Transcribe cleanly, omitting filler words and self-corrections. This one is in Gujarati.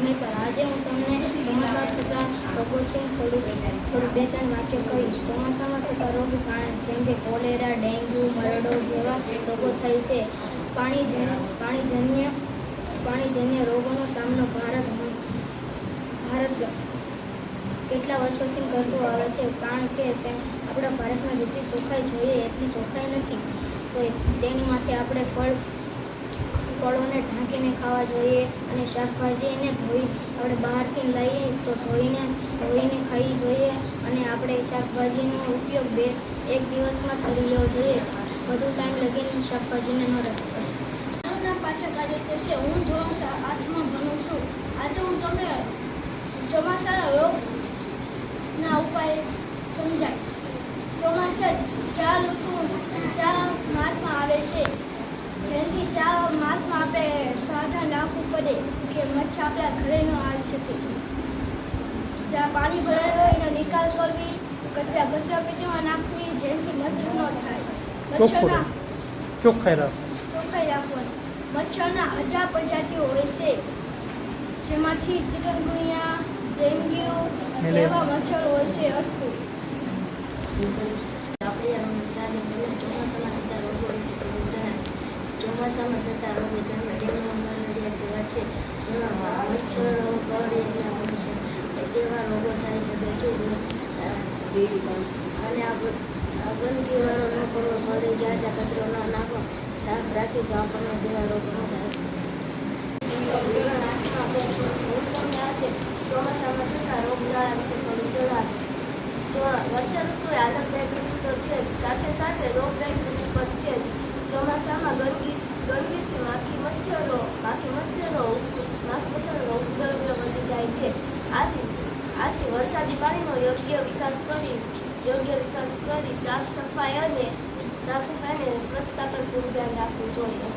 સમય પર. આજે હું તમને ચોમાસા થતા રોગો વિશે થોડું બે ત્રણ વાક્ય કહીશ. ચોમાસામાં થતા રોગ જેમ કે કોલેરા, ડેન્ગ્યુ, મરડો જેવા રોગો થાય છે. પાણીજન્ય રોગોનો સામનો ભારત કેટલા વર્ષોથી કરતું આવે છે, કારણ કે આપણા ભારતમાં જેટલી ચોખ્ખાઈ જોઈએ એટલી ચોખ્ખાઈ નથી. તો તેની માટે આપણે ફળોને ઢાંકીને ખાવા જોઈએ અને શાકભાજીને આપણે બહારથી લઈએ તો ધોઈને ખાવી જોઈએ. અને આપણે શાકભાજીનો ઉપયોગ એક દિવસમાં કરી લેવો જોઈએ. વધુ ટાઈમ લગીને શાકભાજીને ન રાખવું. મારું નામ પાઠક આદિત્ય છે. હું ધોરણ 8માં ભણું છું. આજે હું તમને ચોમાસાના રોગના ઉપાય સમજાવીશ. ચોમાસા ચાર માસમાં આવે છે, જેનાથી 4 માસમાં આપણે સાવધાન રાખવું પડે કે મચ્છર આપણા ઘરે ન આવી શકે. જ્યાં પાણી ભરાયેલું હોય એનો નિકાલ કરવી, કચરા પેટીમાં નાખવી, જેનાથી મચ્છર ન થાય. ચોખ્ખાઈ રાખવાની. મચ્છરના 1000 પ્રજાતિઓ હોય છે, જેમાંથી ચિકનગુનિયા, ડેન્ગ્યુ જેવા મચ્છર હોય છે. અસ્તુ. ચોમાસામાં થતા રોગો જેમાં ડેન્ગ્યુ, મલેરિયા જેવા છે, મચ્છરો, એવા રોગો થઈ શકે છે. અને આ ગંદકીવાળો ન કરવો, ઘરે જ્યાં કચરો ન નાખવો, સાફ રાખી તો આપણને તેવા રોગો ન થાય. ચોમાસામાં થતા રોગચાળા વિશે થોડું જણાવીશ. વર્ષાઋતુ આનંદદાયક ઋતુ તો છે જ, સાથે સાથે રોગદાયક ઋતુ પણ છે જ. ચોમાસામાં ગંદકીથી માખી મચ્છરો ઉપદ્રવ વધી જાય છે. આથી વરસાદી પાણીનો યોગ્ય વિકાસ કરી સાફ સફાઈ અને સ્વચ્છતા પર ખૂબ ધ્યાન રાખવું જોઈએ.